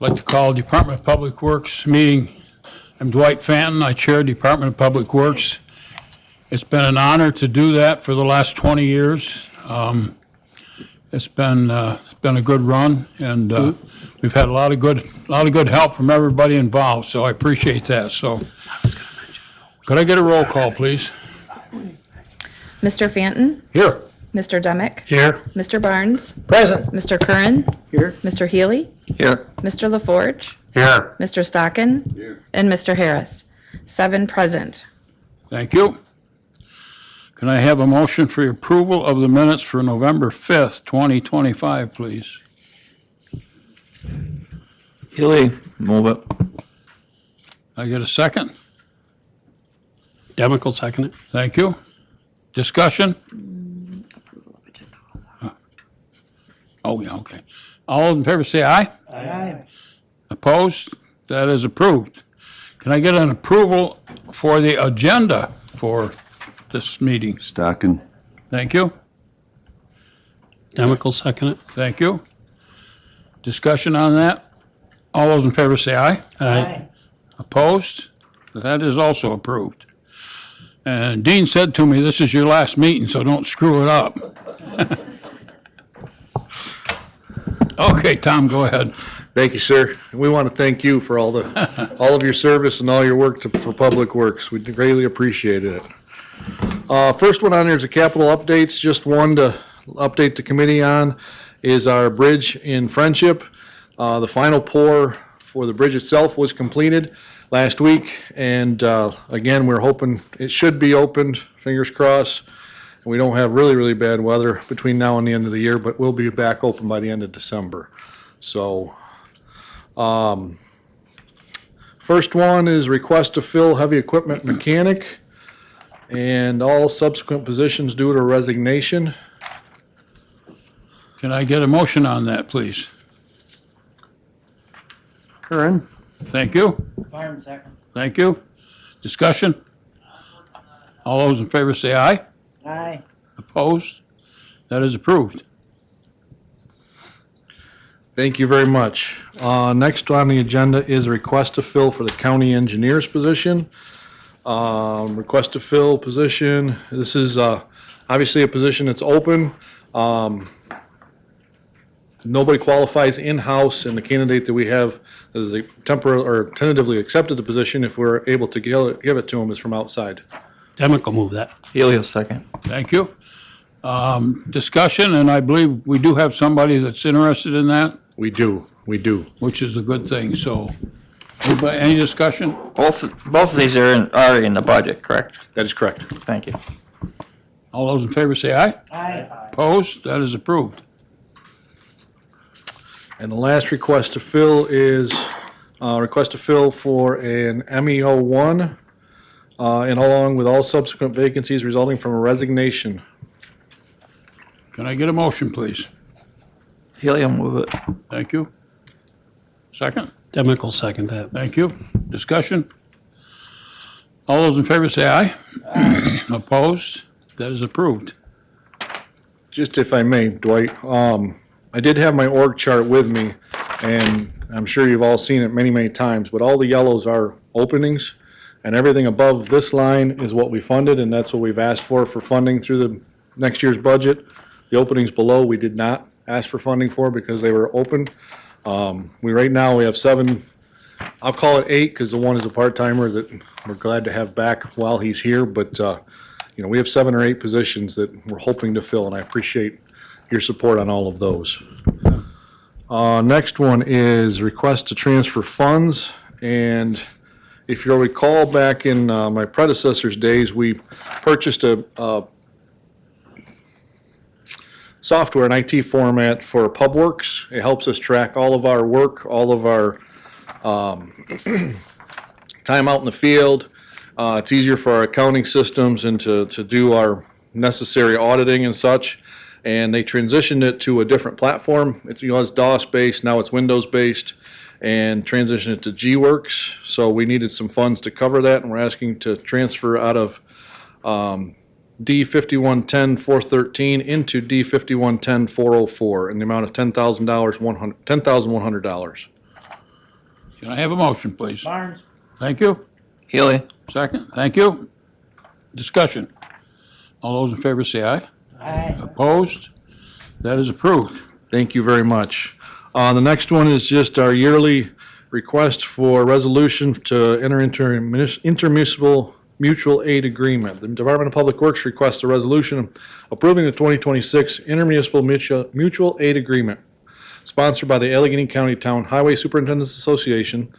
I'd like to call Department of Public Works meeting. I'm Dwight Fanton. I chair Department of Public Works. It's been an honor to do that for the last 20 years. It's been a good run, and we've had a lot of good help from everybody involved. So I appreciate that. So, could I get a roll call, please? Mr. Fanton, Here. Mr. Demick, Here. Mr. Barnes, Present. Mr. Curran, Here. Mr. Healy, Here. Mr. LaForge, Here. Mr. Stockin, and Mr. Harris. 7 present. Thank you. Can I have a motion for the approval of the minutes for November 5th, 2025, please? Healy, move it. I get a second? Demick will second it. Thank you. Discussion? Oh, yeah, okay. All those in favor say aye. Aye. Opposed? That is approved. Can I get an approval for the agenda for this meeting? Stocking. Thank you. Demick will second it. Thank you. Discussion on that? All those in favor say aye. Aye. Opposed? That is also approved. And Dean said to me, this is your last meeting, so don't screw it up. Okay, Tom, go ahead. Thank you, sir. We want to thank you for all of your service and all your work for Public Works. We greatly appreciate it. First one on there is the capital updates. Just one to update the committee on is our bridge in Friendship. The final pour for the bridge itself was completed last week, and again, we're hoping it should be opened, fingers crossed. We don't have really bad weather between now and the end of the year, but we'll be back open by the end of December. So, first one is request to fill heavy equipment mechanic and all subsequent positions due to resignation. Can I get a motion on that, please? Curran. Thank you. Byron, second. Thank you. Discussion? All those in favor say aye. Aye. Opposed? That is approved. Thank you very much. Next on the agenda is a request to fill for the county engineer's position. Request to fill position, this is obviously a position that's open. Nobody qualifies in-house, and the candidate that we have is a temporary or tentatively accepted the position, if we're able to give it to him, is from outside. Demick will move that. Healy will second. Thank you. Discussion, and I believe we do have somebody that's interested in that, We do. which is a good thing, so. Anybody- Any discussion? Both of these are in the budget, correct? That is correct. Thank you. All those in favor say aye. Aye. Opposed? That is approved. And the last request to fill is, request to fill for an MEO one, and along with all subsequent vacancies resulting from a resignation. Can I get a motion, please? Healy will move it. Thank you. Second? Demick will second that. Thank you. Discussion? All those in favor say aye. Opposed? That is approved. Just if I may, Dwight, I did have my org chart with me, and I'm sure you've all seen it many times, but all the yellows are openings, and everything above this line is what we funded, and that's what we've asked for funding through the next year's budget. The openings below, we did not ask for funding for because they were open. Right now, we have 7, I'll call it 8, because the one is a part-timer that we're glad to have back while he's here, but, we have 7 or 8 positions that we're hoping to fill, and I appreciate your support on all of those. Next one is request to transfer funds, and if you'll recall, back in my predecessor's days, we purchased a software, an IT format for PubWorks. It helps us track all of our work, all of our time out in the field. It's easier for our accounting systems and to do our necessary auditing and such. And they transitioned it to a different platform. It's DOS-based, now it's Windows-based, and transitioned it to G-Works. So we needed some funds to cover that, and we're asking to transfer out of D5110-413 into D5110-404 in the amount of $10,100. Can I have a motion, please? Barnes. Thank you. Healy. Second, thank you. Discussion. All those in favor say aye. Aye. Opposed? That is approved. Thank you very much. The next one is just our yearly request for resolution to enter into intermunicipal mutual aid agreement. The Department of Public Works requests a resolution approving the 2026 intermunicipal mutual aid agreement sponsored by the Allegheny County Town Highway Superintendents Association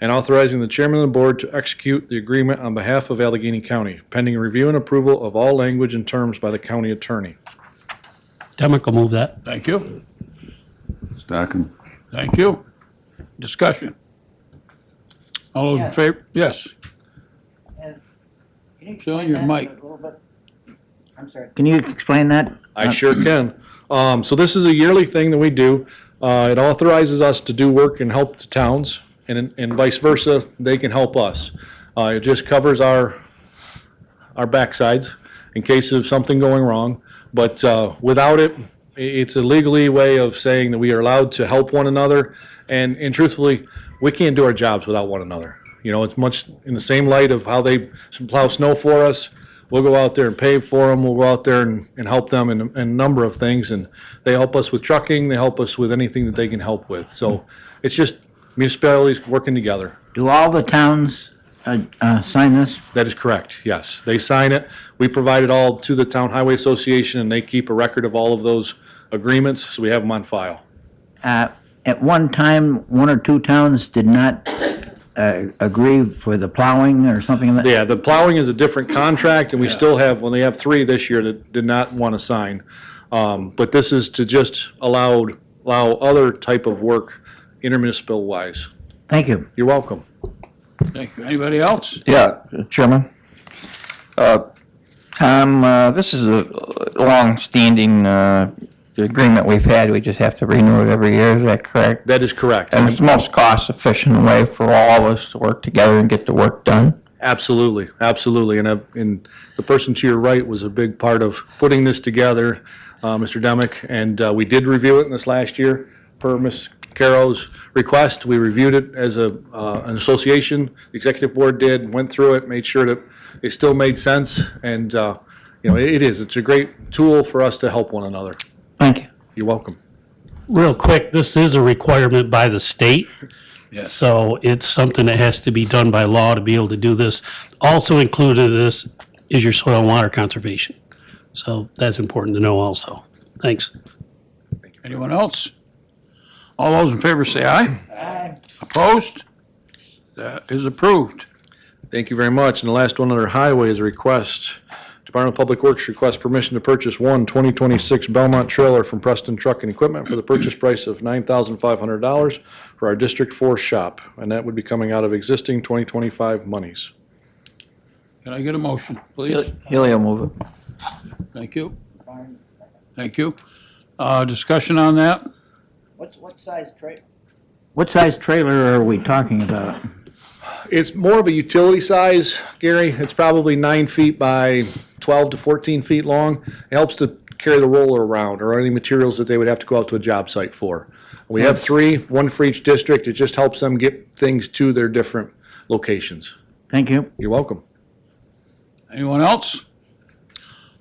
and authorizing the chairman of the board to execute the agreement on behalf of Allegheny County, pending review and approval of all language and terms by the county attorney. Demick will move that. Thank you. Second. Thank you. Discussion. All those in Yes. favor? Yes. Can you Fill explain your that mic. a little bit? I'm sorry. Can you explain that? I sure can. So this is a yearly thing that we do. It authorizes us to do work and help the towns, and vice versa, they can help us. It just covers our backsides in case of something going wrong. But without it, it's a legally way of saying that we are allowed to help one another. And truthfully, we can't do our jobs without one another. You know, it's much in the same light of how they plow snow for us. We'll go out there and pave for them. We'll go out there and help them in a number of things. And they help us with trucking. They help us with anything that they can help with. So it's just municipalities working together. Do all the towns sign this? That is correct, yes. They sign it. We provide it all to the Town Highway Association, and they keep a record of all of those agreements, so we have them on file. At one time, one or two towns did not agree for the plowing or something like that? Yeah, the plowing is a different contract, and we still have, well, they have 3 this year that did not want to sign. But this is to just allow other type of work intermunicipal wise. Thank you. You're welcome. Thank you. Anybody else? Yeah, Chairman. Tom, this is a long-standing agreement we've had. We just have to renew it every year. Is that correct? That is correct. And it's the most cost-efficient way for all of us to work together and get the work done. Absolutely, absolutely. And the person to your right was a big part of putting this together, Mr. Demick. And we did review it in this last year per Ms. Caro's request. We reviewed it as an association. The executive board did, went through it, made sure that it still made sense. And, it's a great tool for us to help one another. Thank you. You're welcome. Real quick, this is a requirement by the state. Yes. So it's something that has to be done by law to be able to do this. Also included in this is your soil and water conservation. So that's important to know also. Thanks. Anyone else? All those in favor say aye. Aye. Opposed? That is approved. Thank you very much. And the last one under highway is a request. Department of Public Works requests permission to purchase one 2026 Belmont trailer from Preston Truck and Equipment for the purchase price of $9,500 for our District 4 shop, and that would be coming out of existing 2025 monies. Can I get a motion, please? Healy will move it. Thank you. Thank you. Discussion on that? What size trailer are we talking about? It's more of a utility size, Gary. It's probably 9 feet by 12 to 14 feet long. It helps to carry the roller around or any materials that they would have to go out to a job site for. We have 3, 1 for each district. It just helps them get things to their different locations. Thank you. You're welcome. Anyone else?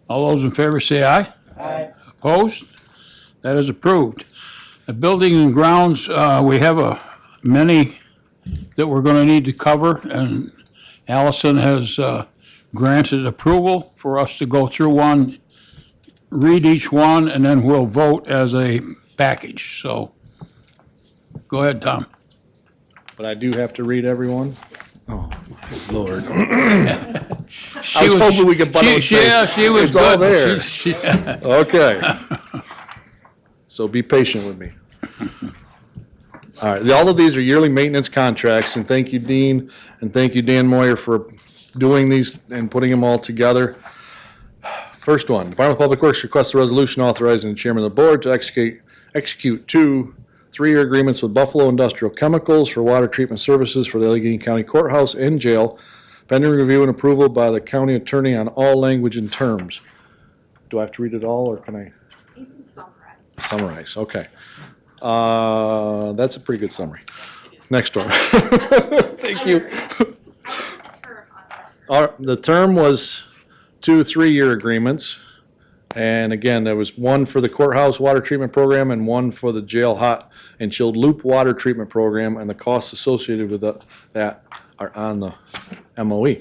All those in favor say aye. Aye. Opposed? That is approved. The building and grounds, we have many that we're going to need to cover, and Allison has granted approval for us to go through one, read each one, and then we'll vote as a package. So go ahead, Tom. But I do have to read everyone. Oh, my Lord. She was hoping we could butt out and say, Yeah, she was "It's all good. there." She- Okay. So be patient with me. All right, all of these are yearly maintenance contracts, and thank you, Dean, and thank you, Dan Moyer, for doing these and putting them all together. First one, Department of Public Works requests a resolution authorizing the chairman of the board to execute 2 3-year agreements with Buffalo Industrial Chemicals for water treatment services for the Allegheny County Courthouse and Jail, pending review and approval by the county attorney on all language and terms. Do I have to read it all, or can I? You can summarize. Summarize, okay. That's a pretty good summary. next one. Thank you. The term was 2 3-year agreements. And again, there was one for the courthouse water treatment program and one for the jail hot and chilled loop water treatment program, and the costs associated with that are on the MOE.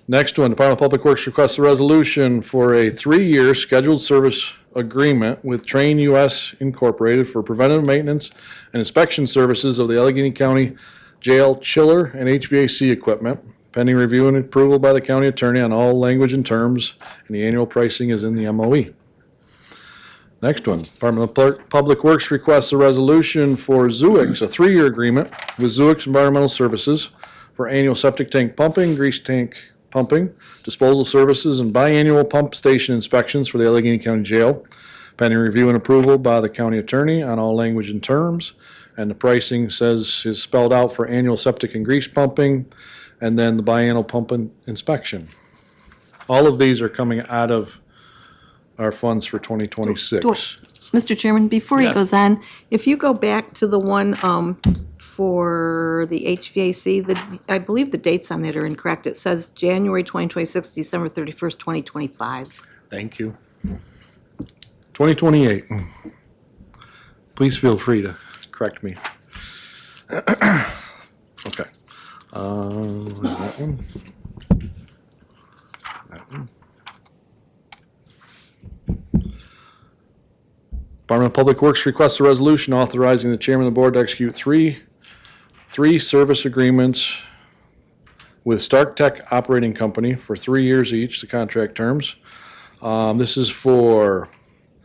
Next one, Department of Public Works requests a resolution for a 3-year scheduled service agreement with Train US Incorporated for preventive maintenance and inspection services of the Allegheny County Jail chiller and HVAC equipment, pending review and approval by the county attorney on all language and terms, and the annual pricing is in the MOE. Next one, Department of Public Works requests a resolution for Zuix, a 3-year agreement with Zuix Environmental Services for annual septic tank pumping, grease tank pumping, disposal services, and biannual pump station inspections for the Allegheny County Jail, pending review and approval by the county attorney on all language and terms, and the pricing is spelled out for annual septic and grease pumping, and then the biannual pump inspection. All of these are coming out of our funds for 2026. Mr. Chairman, before he Yeah. goes on, if you go back to the one for the HVAC, I believe the dates on that are incorrect. It says January 2026, December 31st, 2025. Thank you. 2028. Please feel free to correct me. Okay. That one. That one. Department of Public Works requests a resolution authorizing the chairman of the board to execute three service agreements with Stark Tech Operating Company for 3 years each, the contract terms. This is for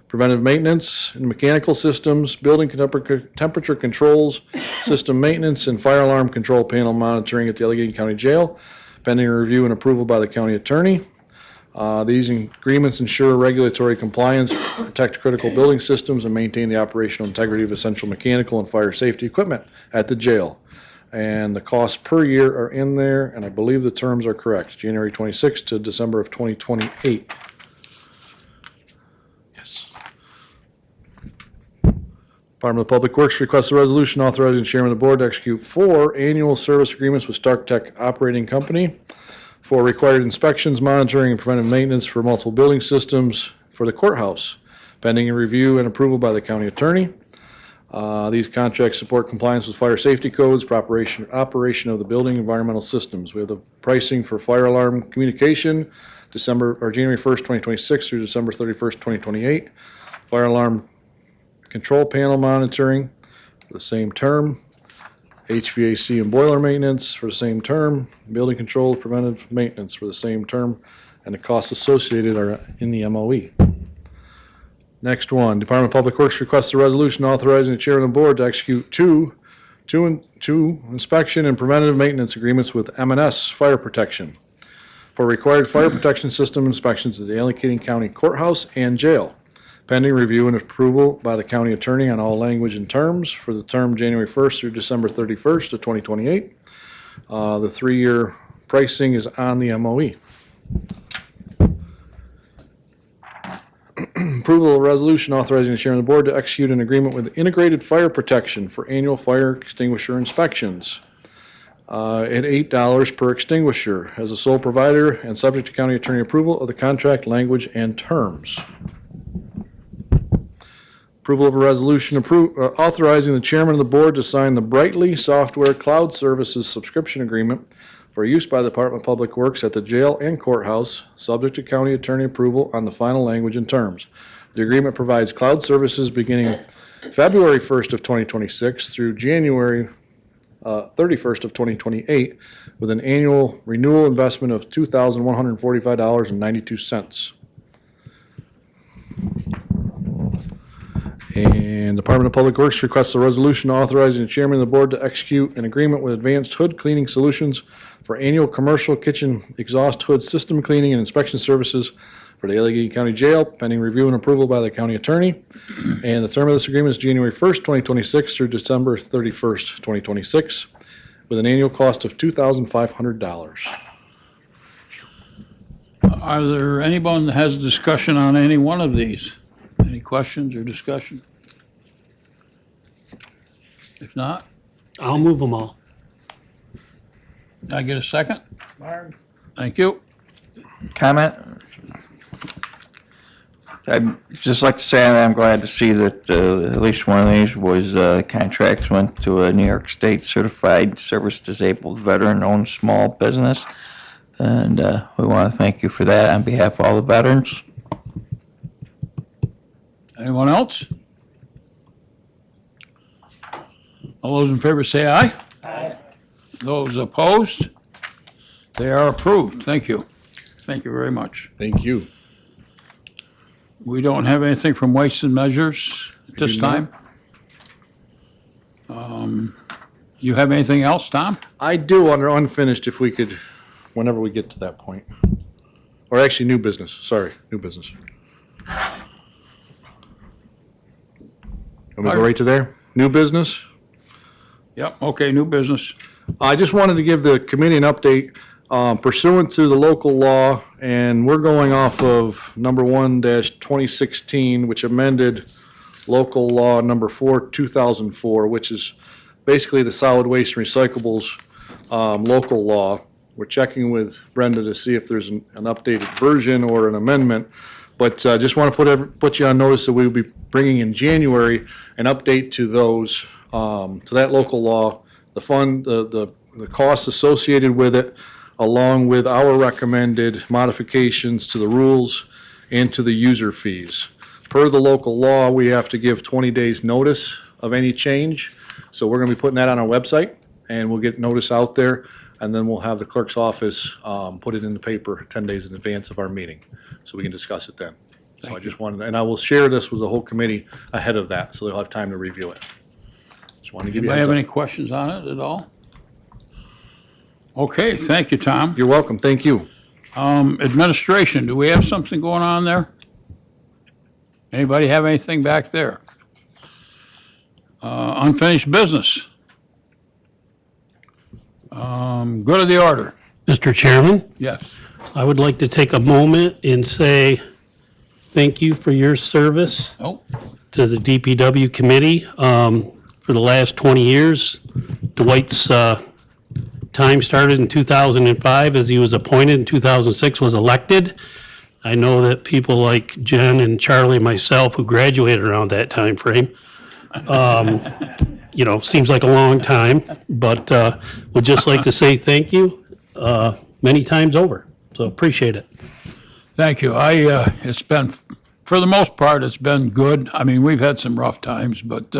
preventive maintenance and mechanical systems, building temperature controls, system maintenance, and fire alarm control panel monitoring at the Allegheny County Jail, pending review and approval by the county attorney. These agreements ensure regulatory compliance, protect critical building systems, and maintain the operational integrity of essential mechanical and fire safety equipment at the jail. And the costs per year are in there, and I believe the terms are correct, January 26th to December of 2028. Yes. Department of Public Works requests a resolution authorizing the chairman of the board to execute 4 annual service agreements with Stark Tech Operating Company for required inspections, monitoring, and preventive maintenance for multiple building systems for the courthouse, pending a review and approval by the county attorney. These contracts support compliance with fire safety codes for operation of the building environmental systems. We have the pricing for fire alarm communication, January 1st, 2026 through December 31st, 2028. Fire alarm control panel monitoring for the same term. HVAC and boiler maintenance for the same term. Building control, preventive maintenance for the same term. And the costs associated are in the MOE. Next one, Department of Public Works requests a resolution authorizing the chairman of the board to execute two inspection and preventative maintenance agreements with M&S Fire Protection for required fire protection system inspections at the Allegheny County Courthouse and Jail, pending review and approval by the county attorney on all language and terms for the term January 1st through December 31st of 2028. The 3-year pricing is on the MOE. Approval of resolution authorizing the chairman of the board to execute an agreement with Integrated Fire Protection for annual fire extinguisher inspections at $8 per extinguisher as a sole provider and subject to county attorney approval of the contract language and terms. Approval of a resolution authorizing the chairman of the board to sign the Brightly Software Cloud Services subscription agreement for use by the Department of Public Works at the jail and courthouse, subject to county attorney approval on the final language and terms. The agreement provides cloud services beginning February 1st of 2026 through January 31st of 2028 with an annual renewal investment of $2,145.92. And Department of Public Works requests a resolution authorizing the chairman of the board to execute an agreement with Advanced Hood Cleaning Solutions for annual commercial kitchen exhaust hood system cleaning and inspection services for the Allegheny County Jail, pending review and approval by the county attorney. And the term of this agreement is January 1st, 2026 through December 31st, 2026, with an annual cost of $2,500. Are there anyone that has discussion on any one of these? Any questions or discussion? If not, I'll move them all. Can I get a second? Thank you. Comment? I'd just like to say I'm glad to see that at least one of these was contracts went to a New York State certified service disabled veteran-owned small business. And we want to thank you for that on behalf of all the veterans. Anyone else? All those in favor say aye. Aye. Those opposed? They are approved. Thank you. Thank you very much. Thank you. We don't have anything from Weights and Measures at this do not. time. You have anything else, Tom? I do under unfinished if we could, whenever we get to that point. Or actually, new business, sorry, new business. Want me to go right to there? New business? Yep, okay, new business. I just wanted to give the committee an update pursuant to the local law, and we're going off of number 1-2016, which amended local law number 4/2004, which is basically the solid waste and recyclables local law. We're checking with Brenda to see if there's an updated version or an amendment. But just want to put you on notice that we will be bringing in January an update to those, to that local law, the fund, the costs associated with it, along with our recommended modifications to the rules and to the user fees. Per the local law, we have to give 20 days notice of any change. So we're going to be putting that on our website, and we'll get notice out there, and then we'll have the clerk's office put it in the paper 10 days in advance of our meeting, so we can discuss it then. So I just wanted, and I will share this with the whole committee ahead of that, so they'll have time to review it. Just wanted to give you a Anybody heads have up. any questions on it at all? Okay, thank you, Tom. You're welcome, thank you. Administration, do we have something going on there? Anybody have anything back there? Unfinished business. Good of the order. Mr. Chairman, Yes. I would like to take a moment and say thank you for your service Oh, to the DPW committee for the last 20 years. Dwight's time started in 2005 as he was appointed in 2006, was elected. I know that people like Jen and Charlie and myself who graduated around that time frame, seems like a long time, but would just like to say thank you many times over. So appreciate it. thank you. It's been, for the most part, it's been good. I mean, we've had some rough times, but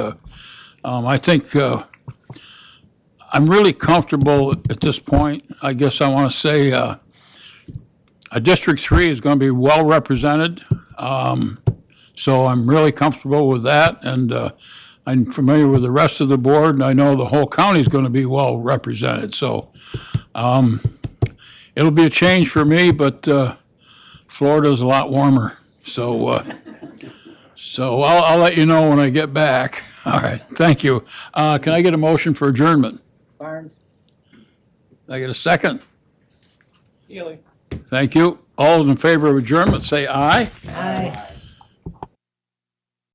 I think I'm really comfortable at this point. I guess I want to say District 3 is going to be well represented. So I'm really comfortable with that, and I'm familiar with the rest of the board, and I know the whole county is going to be well represented. So it'll be a change for me, but Florida's a lot warmer. So I'll let you know when I get back. All right, thank you. Can I get a motion for adjournment? Barnes? Can I get a second? Thank you. All those in favor of adjournment, say aye. Aye.